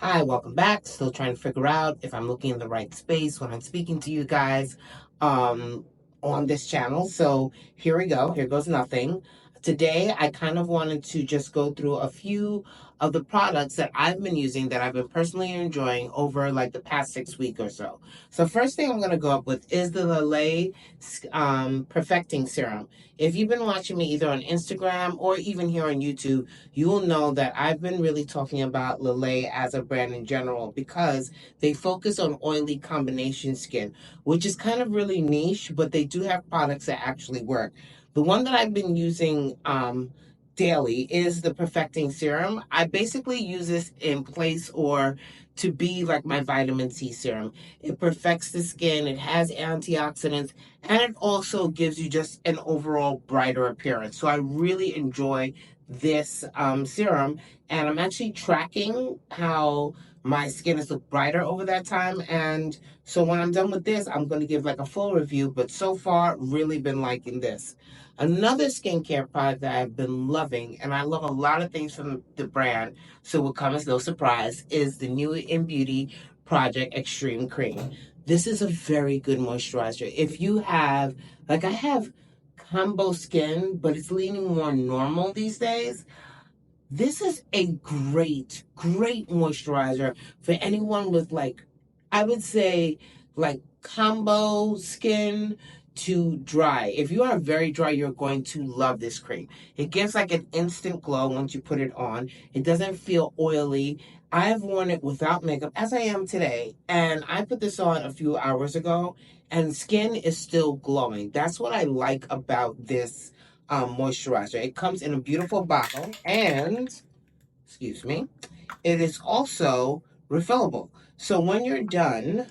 Hi, welcome back. Still trying to figure out if I'm looking in the right space when I'm speaking to you guys um, on this channel. So here we go. Here goes nothing. Today, I kind of wanted to just go through a few of the products that I've been using that I've been personally enjoying over like the past 6 weeks or so. So first thing I'm going to go up with is the Lele Perfecting Serum. If you've been watching me either on Instagram or even here on YouTube, you will know that I've been really talking about Lele as a brand in general because they focus on oily combination skin, which is kind of really niche, but they do have products that actually work. The one that I've been using daily is the Perfecting Serum. I basically use this in place or to be like my vitamin C serum. It perfects the skin, it has antioxidants, and it also gives you just an overall brighter appearance. So I really enjoy this serum, and I'm actually tracking how my skin has looked brighter over that time. And so when I'm done with this, I'm going to give like a full review, but so far really been liking this. Another skincare product that I've been loving, and I love a lot of things from the brand, so will come as no surprise, is the new in beauty Project Extreme Cream. This is a very good moisturizer. If you have, like I have combo skin, but it's leaning more normal these days. This is a great moisturizer for anyone with like, I would say like combo skin to dry. If you are very dry, you're going to love this cream. It gives like an instant glow once you put it on. It doesn't feel oily. I've worn it without makeup as I am today, and I put this on a few hours ago and skin is still glowing. That's what I like about this moisturizer. It comes in a beautiful bottle and, excuse me, it is also refillable. So when you're done,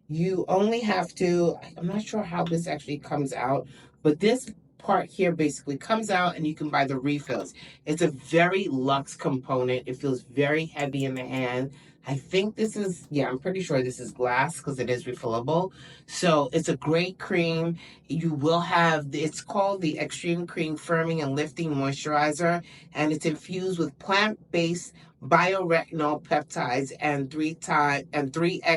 you only have to, I'm not sure how this actually comes out, but this part here basically comes out and you can buy the refills. It's a very luxe component. It feels very heavy in the hand. I think this is, yeah, I'm pretty sure this is glass because it is refillable. So it's a great cream. You will have, it's called the Extreme Cream Firming and Lifting Moisturizer, and it's infused with plant-based bioretinol peptides and 3x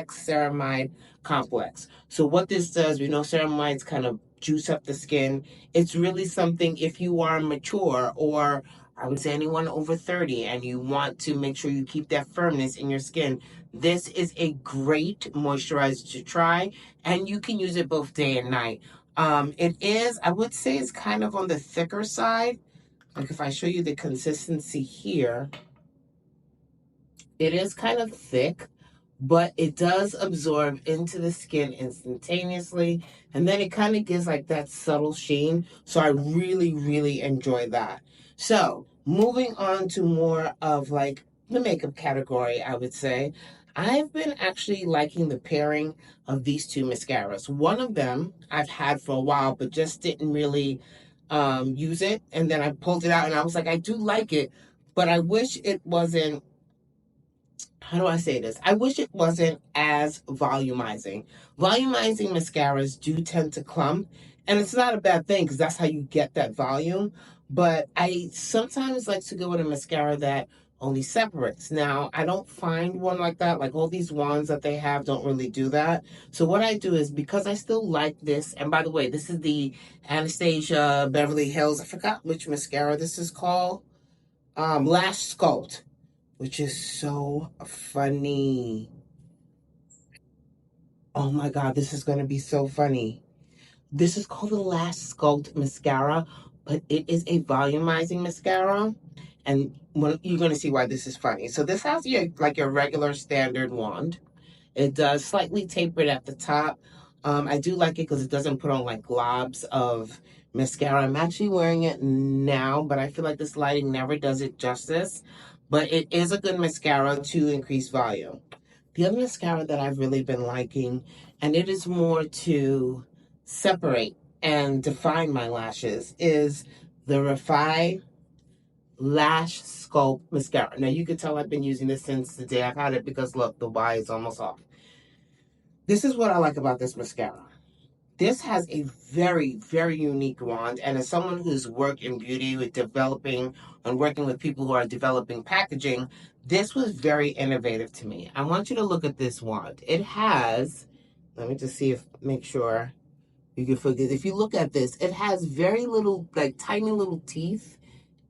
ceramide complex. So what this does, we know ceramides kind of juice up the skin. It's really something if you are mature, or I would say anyone over 30 and you want to make sure you keep that firmness in your skin, this is a great moisturizer to try, and you can use it both day and night. It is, I would say it's kind of on the thicker side. Like if I show you the consistency here, it is kind of thick, but it does absorb into the skin instantaneously. And then it kind of gives like that subtle sheen. So I really enjoy that. So moving on to more of like the makeup category, I would say. I've been actually liking the pairing of these two mascaras. One of them I've had for a while, but just didn't really use it. And then I pulled it out and I was like, I do like it, but I wish it wasn't, how do I say this? I wish it wasn't as volumizing. Volumizing mascaras do tend to clump, and it's not a bad thing because that's how you get that volume. But I sometimes like to go with a mascara that only separates. Now, I don't find one like that. Like all these ones that they have don't really do that. So what I do is, because I still like this, and by the way, this is the Anastasia Beverly Hills. I forgot which mascara this is called. Lash Sculpt, which is so funny. Oh my God, this is going to be so funny. This is called the Lash Sculpt Mascara, but it is a volumizing mascara. And when, you're going to see why this is funny. So this has your like your regular standard wand. It does slightly taper it at the top. I do like it because it doesn't put on like globs of mascara. I'm actually wearing it now, but I feel like this lighting never does it justice. But it is a good mascara to increase volume. The other mascara that I've really been liking, and it is more to separate and define my lashes, is the Refi Lash Sculpt Mascara. Now you can tell I've been using this since the day I've had it because look, the Y is almost off. This is what I like about this mascara. this has a very, very unique wand. And as someone who's worked in beauty with developing and working with people who are developing packaging, this was very innovative to me. I want you to look at this wand. It has, let me just see if, make sure you can focus. If you look at this, it has very little, like tiny little teeth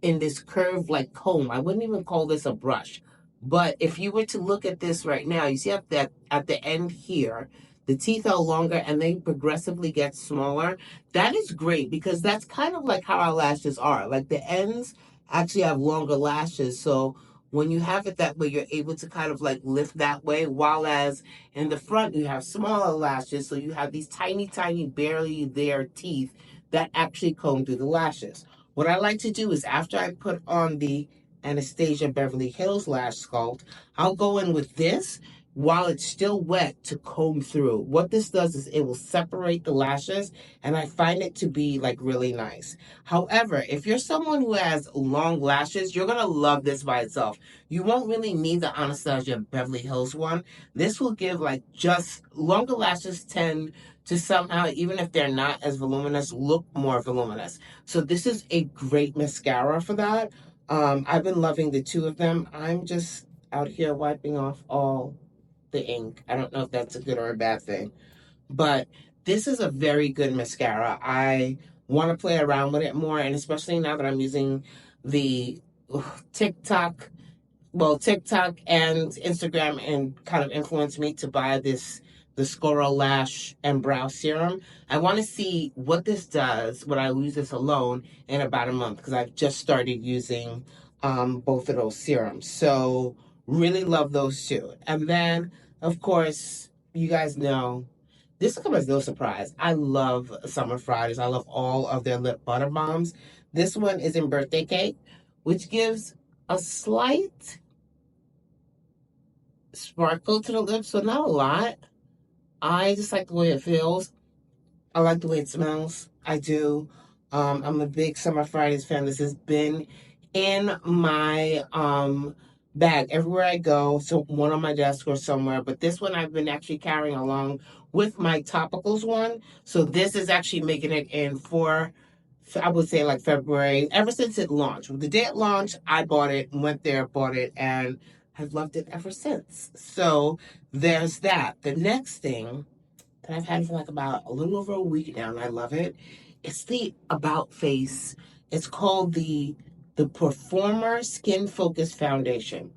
in this curved like comb. I wouldn't even call this a brush. But if you were to look at this right now, you see at the end here, the teeth are longer and they progressively get smaller. That is great because that's kind of like how our lashes are. Like the ends actually have longer lashes. So when you have it that way, you're able to kind of like lift that way. While as in the front, you have smaller lashes. So you have these tiny, tiny, barely there teeth that actually comb through the lashes. What I like to do is after I put on the Anastasia Beverly Hills Lash Sculpt, I'll go in with this while it's still wet to comb through. What this does is it will separate the lashes and I find it to be like really nice. However, if you're someone who has long lashes, you're gonna love this by itself. You won't really need the Anastasia Beverly Hills one. This will give like just longer lashes tend to somehow, even if they're not as voluminous, look more voluminous. So this is a great mascara for that. I've been loving the two of them. I'm just out here wiping off all the ink. I don't know if that's a good or a bad thing, but this is a very good mascara. I want to play around with it more, and especially now that I'm using the TikTok TikTok and Instagram and kind of influenced me to buy the Scoral Lash and Brow Serum. I want to see what this does when I use this alone in about a month because I've just started using both of those serums. So really love those two. And then, of course, you guys know this will come as no surprise. I love Summer Fridays. I love all of their lip butter bombs. This one is in Birthday Cake, which gives a slight sparkle to the lips, but not a lot. I just like the way it feels. I like the way it smells. I do. I'm a big Summer Fridays fan. This has been in my bag everywhere I go. So one on my desk or somewhere. But this one I've been actually carrying along with my topicals one. So this is actually making it in for I would say like February, ever since it launched. The day it launched, I bought it, went there, bought it, and have loved it ever since. So there's that. The next thing that I've had for like about a little over a week now, and I love it. It's the About Face. It's called the Performer Skin Focus Foundation.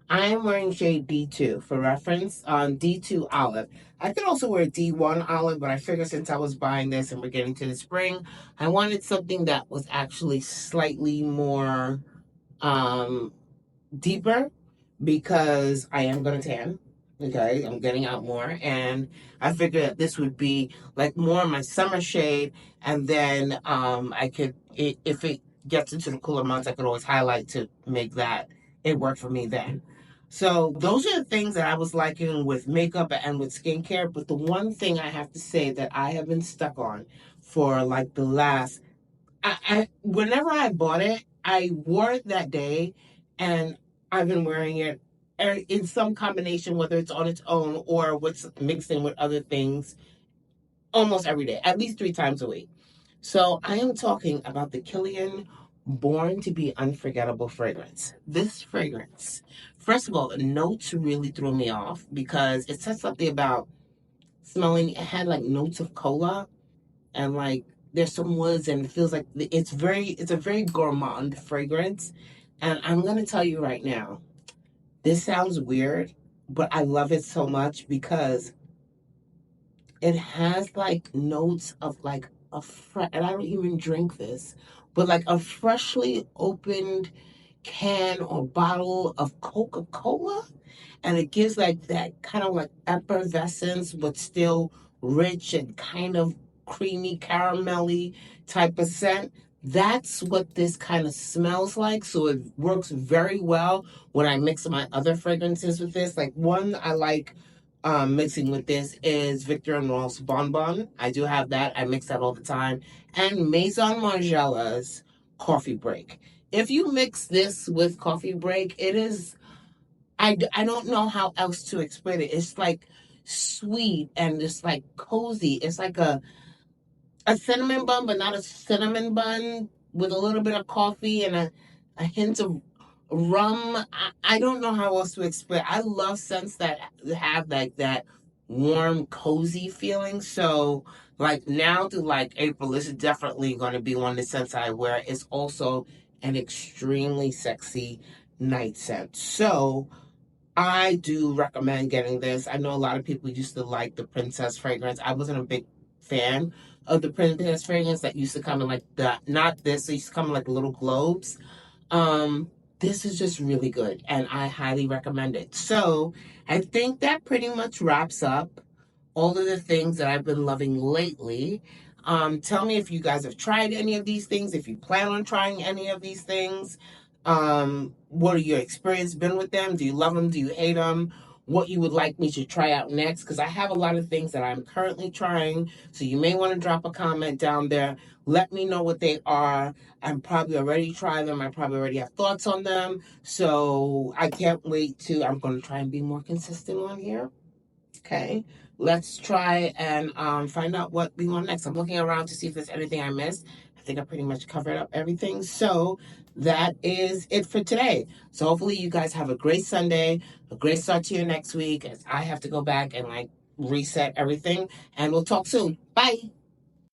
I am wearing shade D2 for reference on D2 Olive. I could also wear D1 Olive, but I figured since I was buying this and we're getting to the spring, I wanted something that was actually slightly more um, deeper because I am going to tan. Okay, I'm getting out more, and I figured that this would be like more my summer shade, and then I could, if it gets into the cooler months, I could always highlight to make that it work for me then. So those are the things that I was liking with makeup and with skincare. But the one thing I have to say that I have been stuck on for like the last whenever I bought it, I wore it that day, and I've been wearing it in some combination, whether it's on its own or what's mixed in with other things, almost every day, at least 3 times a week. So I am talking about the Kilian Born to Be Unforgettable fragrance. This fragrance, first of all, the notes really threw me off because it said something about smelling. It had like notes of cola and like there's some woods and it feels like it's a very gourmand fragrance. And I'm gonna tell you right now, this sounds weird, but I love it so much because it has like notes of like and I don't even drink this, but like a freshly opened can or bottle of Coca-Cola, and it gives like that kind of like effervescence, but still rich and kind of creamy, caramelly type of scent. That's what this kind of smells like. So it works very well when I mix my other fragrances with this. Like one I like mixing with this is Victor and Rolf's Bon Bon. I do have that. I mix that all the time. And Maison Margiela's Coffee Break. If you mix this with Coffee Break, it is I don't know how else to explain it. It's like sweet and it's like cozy. It's like a cinnamon bun, but not a cinnamon bun, with a little bit of coffee and a hint of rum. I don't know how else to explain. I love scents that have like that warm, cozy feeling. So like now to like April, this is definitely going to be one of the scents I wear. It's also an extremely sexy night scent. So I do recommend getting this. I know a lot of people used to like the Princess fragrance. I wasn't a big fan of the Princess fragrance that used to come in like the, not this, it used to come in like little globes. Um, this is just really good and I highly recommend it. So I think that pretty much wraps up all of the things that I've been loving lately. Tell me if you guys have tried any of these things, if you plan on trying any of these things. What are your experience been with them? Do you love them? Do you hate them? What you would like me to try out next? Because I have a lot of things that I'm currently trying. So you may want to drop a comment down there. Let me know what they are. I'm probably already tried them. I probably already have thoughts on them. So I can't wait to, I'm going to try and be more consistent on here. Okay, let's try and find out what we want next. I'm looking around to see if there's anything I missed. I think I pretty much covered up everything. So that is it for today. So hopefully you guys have a great Sunday, a great start to your next week. As I have to go back and like reset everything, and we'll talk soon. Bye.